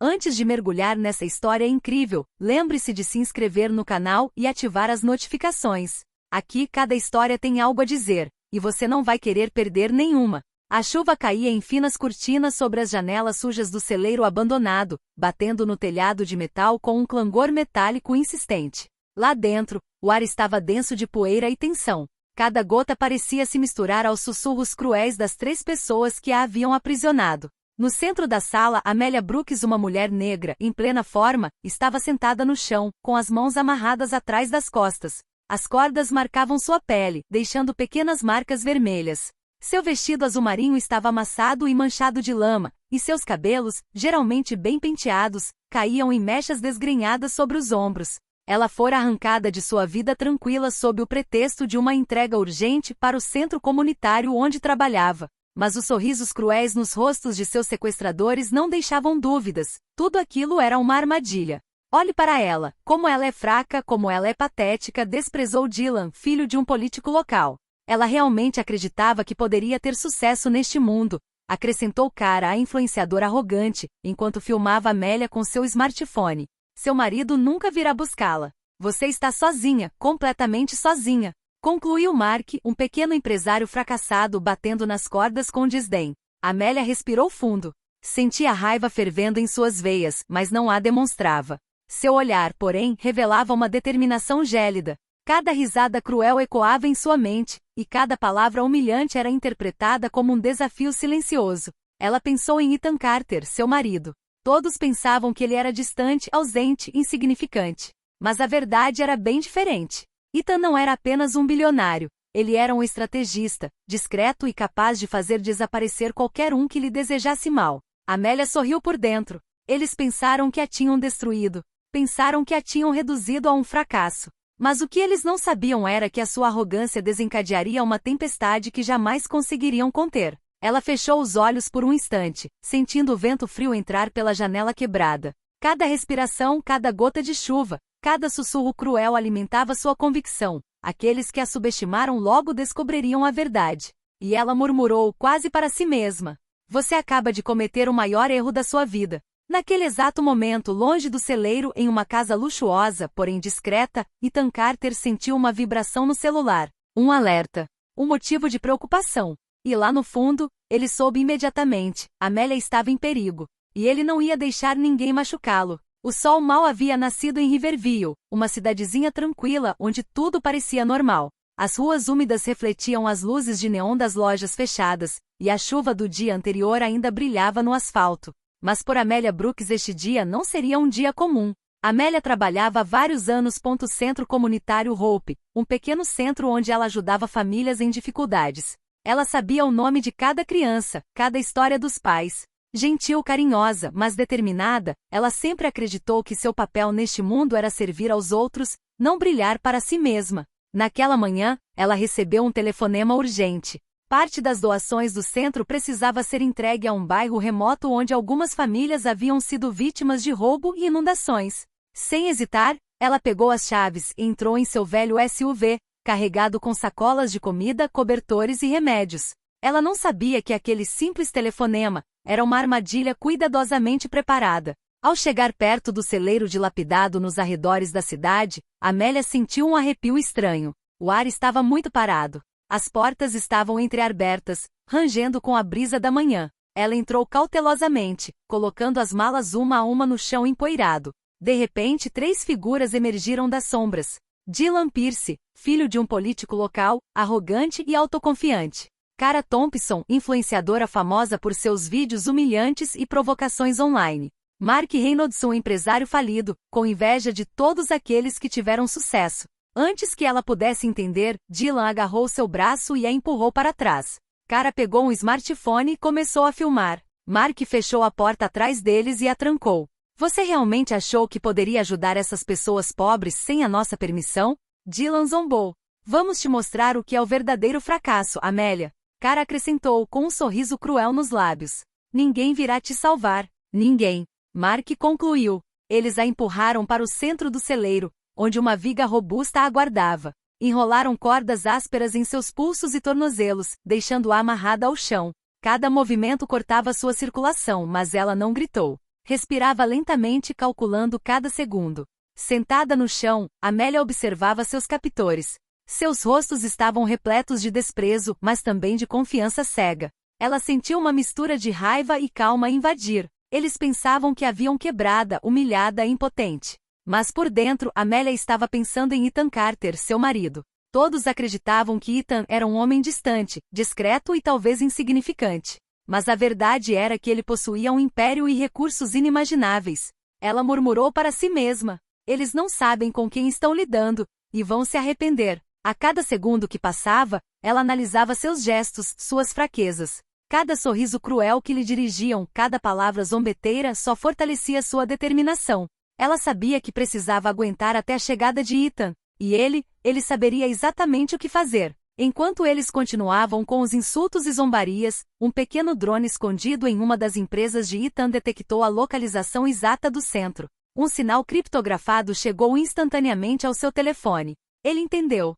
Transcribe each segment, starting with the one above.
Antes de mergulhar nessa história incrível, lembre-se de se inscrever no canal e ativar as notificações. Aqui cada história tem algo a dizer, e você não vai querer perder nenhuma. A chuva caía em finas cortinas sobre as janelas sujas do celeiro abandonado, batendo no telhado de metal com um clangor metálico insistente. Lá dentro, o ar estava denso de poeira e tensão. Cada gota parecia se misturar aos sussurros cruéis das 3 pessoas que a haviam aprisionado. No centro da sala, Amélia Brooks, uma mulher negra, em plena forma, estava sentada no chão, com as mãos amarradas atrás das costas. As cordas marcavam sua pele, deixando pequenas marcas vermelhas. Seu vestido azul marinho estava amassado e manchado de lama, e seus cabelos, geralmente bem penteados, caíam em mechas desgrenhadas sobre os ombros. Ela fora arrancada de sua vida tranquila sob o pretexto de uma entrega urgente para o centro comunitário onde trabalhava. Mas os sorrisos cruéis nos rostos de seus sequestradores não deixavam dúvidas. Tudo aquilo era uma armadilha. Olhe para ela, como ela é fraca, como ela é patética, desprezou Dylan, filho de um político local. Ela realmente acreditava que poderia ter sucesso neste mundo, acrescentou Cara, a influenciadora arrogante, enquanto filmava Amélia com seu smartphone. Seu marido nunca virá buscá-la. Você está sozinha, completamente sozinha, concluiu Mark, um pequeno empresário fracassado batendo nas cordas com desdém. Amélia respirou fundo. Sentia a raiva fervendo em suas veias, mas não a demonstrava. Seu olhar, porém, revelava uma determinação gélida. Cada risada cruel ecoava em sua mente, e cada palavra humilhante era interpretada como um desafio silencioso. Ela pensou em Ethan Carter, seu marido. Todos pensavam que ele era distante, ausente, insignificante. Mas a verdade era bem diferente. Ethan não era apenas um bilionário. Ele era um estrategista, discreto e capaz de fazer desaparecer qualquer um que lhe desejasse mal. Amélia sorriu por dentro. Eles pensaram que a tinham destruído. Pensaram que a tinham reduzido a um fracasso. Mas o que eles não sabiam era que a sua arrogância desencadearia uma tempestade que jamais conseguiriam conter. Ela fechou os olhos por um instante, sentindo o vento frio entrar pela janela quebrada. Cada respiração, cada gota de chuva, cada sussurro cruel alimentava sua convicção. Aqueles que a subestimaram logo descobririam a verdade. E ela murmurou quase para si mesma. Você acaba de cometer o maior erro da sua vida. Naquele exato momento, longe do celeiro, em uma casa luxuosa, porém discreta, Ethan Carter sentiu uma vibração no celular. Um alerta. Um motivo de preocupação. E lá no fundo, ele soube imediatamente. Amélia estava em perigo. E ele não ia deixar ninguém machucá-lo. O sol mal havia nascido em Riverview, uma cidadezinha tranquila onde tudo parecia normal. As ruas úmidas refletiam as luzes de neon das lojas fechadas, e a chuva do dia anterior ainda brilhava no asfalto. Mas por Amélia Brooks este dia não seria um dia comum. Amélia trabalhava há vários anos no Centro Comunitário Hope, um pequeno centro onde ela ajudava famílias em dificuldades. Ela sabia o nome de cada criança, cada história dos pais. Gentil, carinhosa, mas determinada, ela sempre acreditou que seu papel neste mundo era servir aos outros, não brilhar para si mesma. Naquela manhã, ela recebeu um telefonema urgente. Parte das doações do centro precisava ser entregue a um bairro remoto onde algumas famílias haviam sido vítimas de roubo e inundações. Sem hesitar, ela pegou as chaves e entrou em seu velho SUV, carregado com sacolas de comida, cobertores e remédios. Ela não sabia que aquele simples telefonema era uma armadilha cuidadosamente preparada. Ao chegar perto do celeiro dilapidado nos arredores da cidade, Amélia sentiu um arrepio estranho. O ar estava muito parado. As portas estavam entreabertas, rangendo com a brisa da manhã. Ela entrou cautelosamente, colocando as malas uma a uma no chão empoeirado. De repente 3 figuras emergiram das sombras. Dylan Pierce, filho de um político local, arrogante e autoconfiante. Cara Thompson, influenciadora famosa por seus vídeos humilhantes e provocações online. Mark Reynolds, um empresário falido, com inveja de todos aqueles que tiveram sucesso. Antes que ela pudesse entender, Dylan agarrou seu braço e a empurrou para trás. Cara pegou um smartphone e começou a filmar. Mark fechou a porta atrás deles e a trancou. Você realmente achou que poderia ajudar essas pessoas pobres sem a nossa permissão? Dylan zombou. Vamos te mostrar o que é o verdadeiro fracasso, Amélia. Cara acrescentou com um sorriso cruel nos lábios. Ninguém virá te salvar. Ninguém. Mark concluiu. Eles a empurraram para o centro do celeiro, onde uma viga robusta a aguardava. Enrolaram cordas ásperas em seus pulsos e tornozelos, deixando-a amarrada ao chão. Cada movimento cortava sua circulação, mas ela não gritou. Respirava lentamente, calculando cada segundo. Sentada no chão, Amélia observava seus captores. Seus rostos estavam repletos de desprezo, mas também de confiança cega. Ela sentiu uma mistura de raiva e calma invadir. Eles pensavam que haviam quebrada, humilhada e impotente. Mas por dentro, Amélia estava pensando em Ethan Carter, seu marido. Todos acreditavam que Ethan era um homem distante, discreto e talvez insignificante. Mas a verdade era que ele possuía um império e recursos inimagináveis. Ela murmurou para si mesma. Eles não sabem com quem estão lidando, e vão se arrepender. A cada segundo que passava, ela analisava seus gestos, suas fraquezas. Cada sorriso cruel que lhe dirigiam, cada palavra zombeteira só fortalecia sua determinação. Ela sabia que precisava aguentar até a chegada de Ethan, e ele saberia exatamente o que fazer. Enquanto eles continuavam com os insultos e zombarias, um pequeno drone escondido em uma das empresas de Ethan detectou a localização exata do centro. Um sinal criptografado chegou instantaneamente ao seu telefone. Ele entendeu.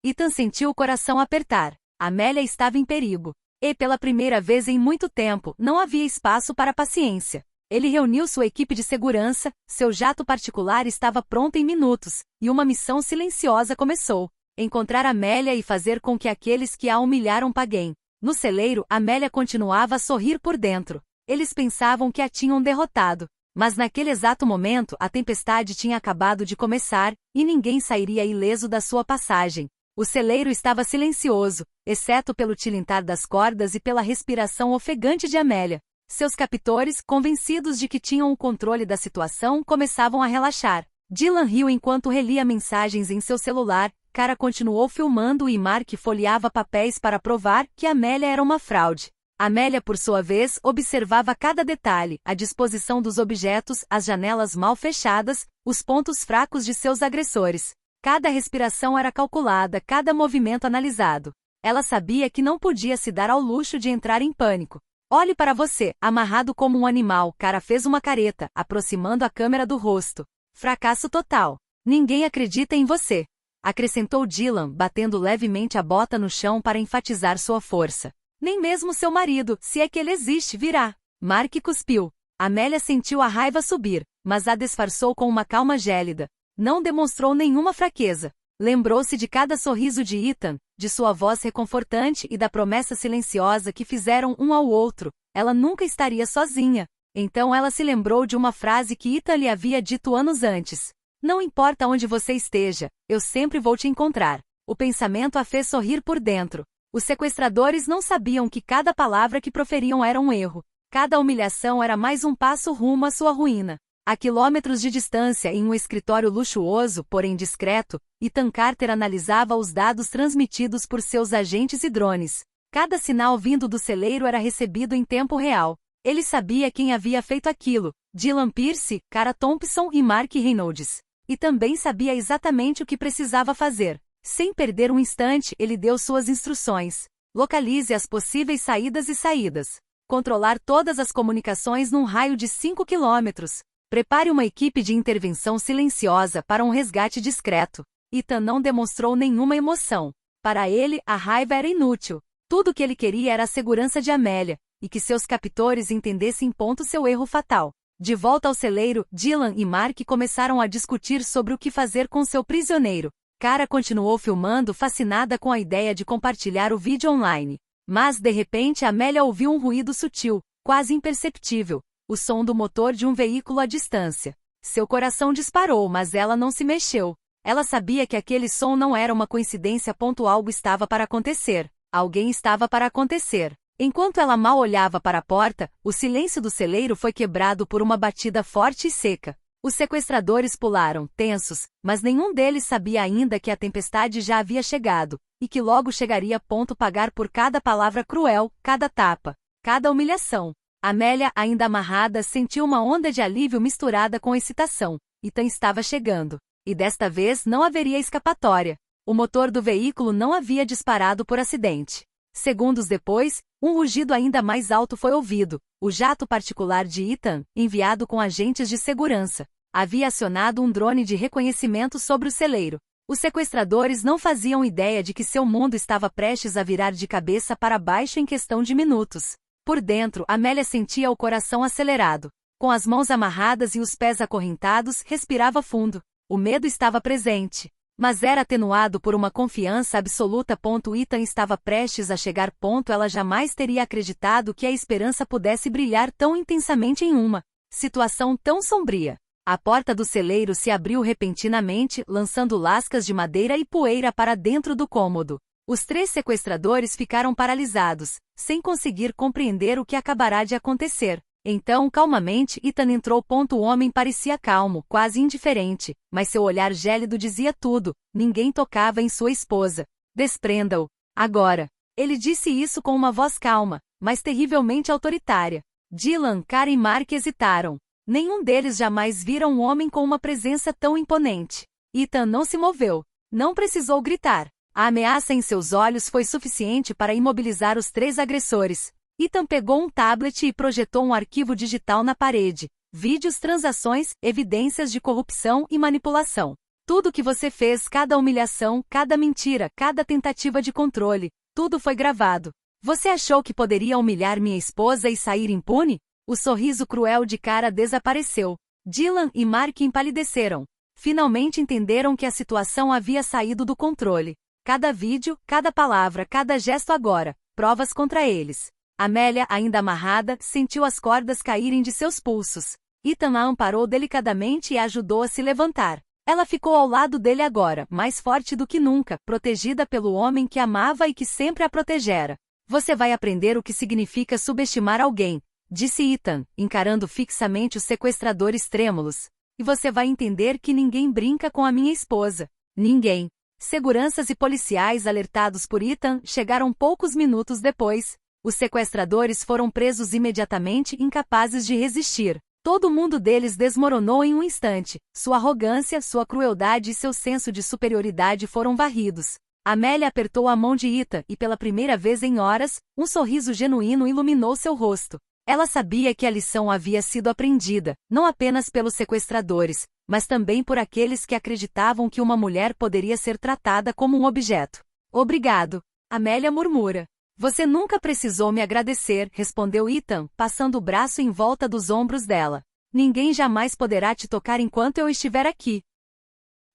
Ethan sentiu o coração apertar. Amélia estava em perigo. E pela primeira vez em muito tempo, não havia espaço para paciência. Ele reuniu sua equipe de segurança, seu jato particular estava pronto em minutos, e uma missão silenciosa começou. Encontrar Amélia e fazer com que aqueles que a humilharam paguem. No celeiro, Amélia continuava a sorrir por dentro. Eles pensavam que a tinham derrotado. Mas naquele exato momento, a tempestade tinha acabado de começar, e ninguém sairia ileso da sua passagem. O celeiro estava silencioso, exceto pelo tilintar das cordas e pela respiração ofegante de Amélia. Seus captores, convencidos de que tinham o controle da situação, começavam a relaxar. Dylan riu enquanto relia mensagens em seu celular, Cara continuou filmando e Mark folheava papéis para provar que Amélia era uma fraude. Amélia, por sua vez, observava cada detalhe, a disposição dos objetos, as janelas mal fechadas, os pontos fracos de seus agressores. Cada respiração era calculada, cada movimento analisado. Ela sabia que não podia se dar ao luxo de entrar em pânico. Olhe para você, amarrado como um animal, Cara fez uma careta, aproximando a câmera do rosto. Fracasso total. Ninguém acredita em você. Acrescentou Dylan, batendo levemente a bota no chão para enfatizar sua força. Nem mesmo seu marido, se é que ele existe, virá. Mark cuspiu. Amélia sentiu a raiva subir, mas a disfarçou com uma calma gélida. Não demonstrou nenhuma fraqueza. Lembrou-se de cada sorriso de Ethan, de sua voz reconfortante e da promessa silenciosa que fizeram um ao outro. Ela nunca estaria sozinha. Então ela se lembrou de uma frase que Ethan lhe havia dito anos antes. Não importa onde você esteja, eu sempre vou te encontrar. O pensamento a fez sorrir por dentro. Os sequestradores não sabiam que cada palavra que proferiam era um erro. Cada humilhação era mais um passo rumo à sua ruína. A quilômetros de distância, em um escritório luxuoso, porém discreto, Ethan Carter analisava os dados transmitidos por seus agentes e drones. Cada sinal vindo do celeiro era recebido em tempo real. Ele sabia quem havia feito aquilo: Dylan Pierce, Cara Thompson e Mark Reynolds. E também sabia exatamente o que precisava fazer. Sem perder um instante, ele deu suas instruções. Localize as possíveis saídas e saídas. Controlar todas as comunicações num raio de 5 quilômetros. Prepare uma equipe de intervenção silenciosa para um resgate discreto. Ethan não demonstrou nenhuma emoção. Para ele, a raiva era inútil. Tudo o que ele queria era a segurança de Amélia, e que seus captores entendessem seu erro fatal. De volta ao celeiro, Dylan e Mark começaram a discutir sobre o que fazer com seu prisioneiro. Cara continuou filmando, fascinada com a ideia de compartilhar o vídeo online. Mas, de repente, Amélia ouviu um ruído sutil, quase imperceptível. O som do motor de um veículo à distância. Seu coração disparou, mas ela não se mexeu. Ela sabia que aquele som não era uma coincidência. Algo estava para acontecer. Alguém estava para acontecer. Enquanto ela mal olhava para a porta, o silêncio do celeiro foi quebrado por uma batida forte e seca. Os sequestradores pularam, tensos, mas nenhum deles sabia ainda que a tempestade já havia chegado, e que logo chegaria. Pagar por cada palavra cruel, cada tapa, cada humilhação. Amélia, ainda amarrada, sentiu uma onda de alívio misturada com excitação. Ethan estava chegando. E desta vez não haveria escapatória. O motor do veículo não havia disparado por acidente. Segundos depois, um rugido ainda mais alto foi ouvido. O jato particular de Ethan, enviado com agentes de segurança, havia acionado um drone de reconhecimento sobre o celeiro. Os sequestradores não faziam ideia de que seu mundo estava prestes a virar de cabeça para baixo em questão de minutos. Por dentro, Amélia sentia o coração acelerado. Com as mãos amarradas e os pés acorrentados, respirava fundo. O medo estava presente, mas era atenuado por uma confiança absoluta. Ethan estava prestes a chegar. Ela jamais teria acreditado que a esperança pudesse brilhar tão intensamente em uma situação tão sombria. A porta do celeiro se abriu repentinamente, lançando lascas de madeira e poeira para dentro do cômodo. Os 3 sequestradores ficaram paralisados, sem conseguir compreender o que acabará de acontecer. Então, calmamente, Ethan entrou. O homem parecia calmo, quase indiferente, mas seu olhar gélido dizia tudo. Ninguém tocava em sua esposa. Desprenda-o. Agora. Ele disse isso com uma voz calma, mas terrivelmente autoritária. Dylan, Kara e Mark hesitaram. Nenhum deles jamais vira um homem com uma presença tão imponente. Ethan não se moveu. Não precisou gritar. A ameaça em seus olhos foi suficiente para imobilizar os 3 agressores. Ethan pegou um tablet e projetou um arquivo digital na parede. Vídeos, transações, evidências de corrupção e manipulação. Tudo que você fez, cada humilhação, cada mentira, cada tentativa de controle, tudo foi gravado. Você achou que poderia humilhar minha esposa e sair impune? O sorriso cruel de Kara desapareceu. Dylan e Mark empalideceram. Finalmente entenderam que a situação havia saído do controle. Cada vídeo, cada palavra, cada gesto agora, provas contra eles. Amélia, ainda amarrada, sentiu as cordas caírem de seus pulsos. Ethan a amparou delicadamente e a ajudou a se levantar. Ela ficou ao lado dele agora, mais forte do que nunca, protegida pelo homem que amava e que sempre a protegera. Você vai aprender o que significa subestimar alguém, disse Ethan, encarando fixamente os sequestradores trêmulos. E você vai entender que ninguém brinca com a minha esposa. Ninguém. Seguranças e policiais alertados por Ethan chegaram poucos minutos depois. Os sequestradores foram presos imediatamente, incapazes de resistir. Todo mundo deles desmoronou em um instante. Sua arrogância, sua crueldade e seu senso de superioridade foram varridos. Amélia apertou a mão de Ethan e pela primeira vez em horas, um sorriso genuíno iluminou seu rosto. Ela sabia que a lição havia sido aprendida, não apenas pelos sequestradores, mas também por aqueles que acreditavam que uma mulher poderia ser tratada como um objeto. Obrigado. Amélia murmura. Você nunca precisou me agradecer, respondeu Ethan, passando o braço em volta dos ombros dela. Ninguém jamais poderá te tocar enquanto eu estiver aqui.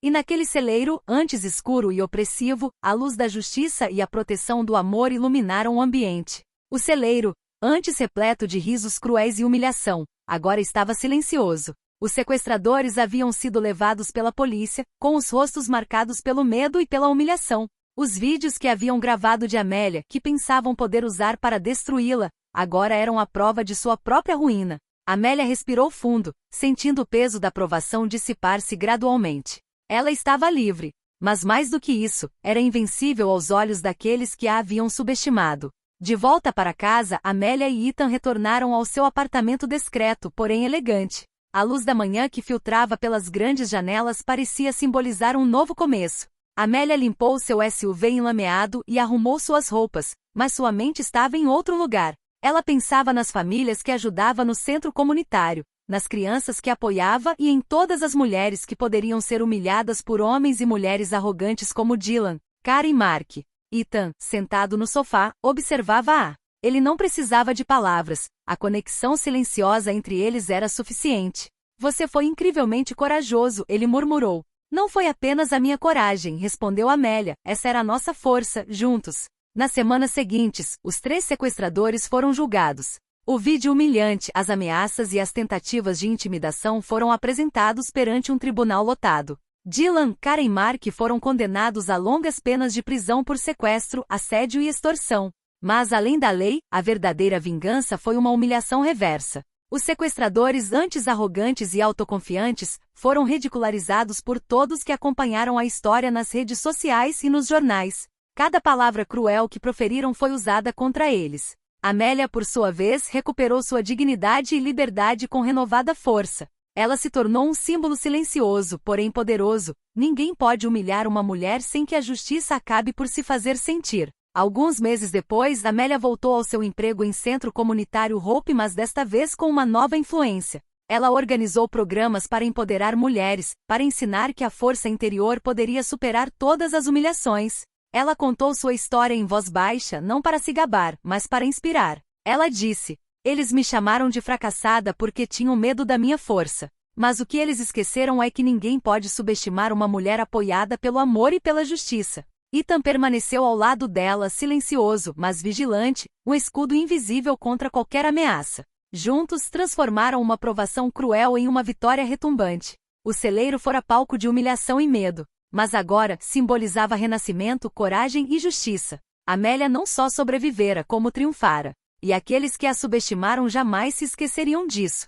E naquele celeiro, antes escuro e opressivo, a luz da justiça e a proteção do amor iluminaram o ambiente. O celeiro, antes repleto de risos cruéis e humilhação, agora estava silencioso. Os sequestradores haviam sido levados pela polícia, com os rostos marcados pelo medo e pela humilhação. Os vídeos que haviam gravado de Amélia, que pensavam poder usar para destruí-la, agora eram a prova de sua própria ruína. Amélia respirou fundo, sentindo o peso da provação dissipar-se gradualmente. Ela estava livre, mas mais do que isso, era invencível aos olhos daqueles que a haviam subestimado. De volta para casa, Amélia e Ethan retornaram ao seu apartamento discreto, porém elegante. A luz da manhã que filtrava pelas grandes janelas parecia simbolizar um novo começo. Amélia limpou seu SUV enlameado e arrumou suas roupas, mas sua mente estava em outro lugar. Ela pensava nas famílias que ajudava no centro comunitário, nas crianças que apoiava e em todas as mulheres que poderiam ser humilhadas por homens e mulheres arrogantes como Dylan, Kara e Mark. Ethan, sentado no sofá, observava-a. Ele não precisava de palavras, a conexão silenciosa entre eles era suficiente. Você foi incrivelmente corajoso, ele murmurou. Não foi apenas a minha coragem, respondeu Amélia, essa era a nossa força, juntos. Nas semanas seguintes, os 3 sequestradores foram julgados. O vídeo humilhante, as ameaças e as tentativas de intimidação foram apresentados perante um tribunal lotado. Dylan, Kara e Mark foram condenados a longas penas de prisão por sequestro, assédio e extorsão. Mas além da lei, a verdadeira vingança foi uma humilhação reversa. Os sequestradores, antes arrogantes e autoconfiantes, foram ridicularizados por todos que acompanharam a história nas redes sociais e nos jornais. Cada palavra cruel que proferiram foi usada contra eles. Amélia, por sua vez, recuperou sua dignidade e liberdade com renovada força. Ela se tornou um símbolo silencioso, porém poderoso. Ninguém pode humilhar uma mulher sem que a justiça acabe por se fazer sentir. Alguns meses depois, Amélia voltou ao seu emprego em centro comunitário Hope, mas desta vez com uma nova influência. Ela organizou programas para empoderar mulheres, para ensinar que a força interior poderia superar todas as humilhações. Ela contou sua história em voz baixa, não para se gabar, mas para inspirar. Ela disse: Eles me chamaram de fracassada porque tinham medo da minha força. Mas o que eles esqueceram é que ninguém pode subestimar uma mulher apoiada pelo amor e pela justiça. Ethan permaneceu ao lado dela, silencioso, mas vigilante, um escudo invisível contra qualquer ameaça. Juntos, transformaram uma provação cruel em uma vitória retumbante. O celeiro fora palco de humilhação e medo, mas agora simbolizava renascimento, coragem e justiça. Amélia não só sobrevivera, como triunfara. E aqueles que a subestimaram jamais se esqueceriam disso.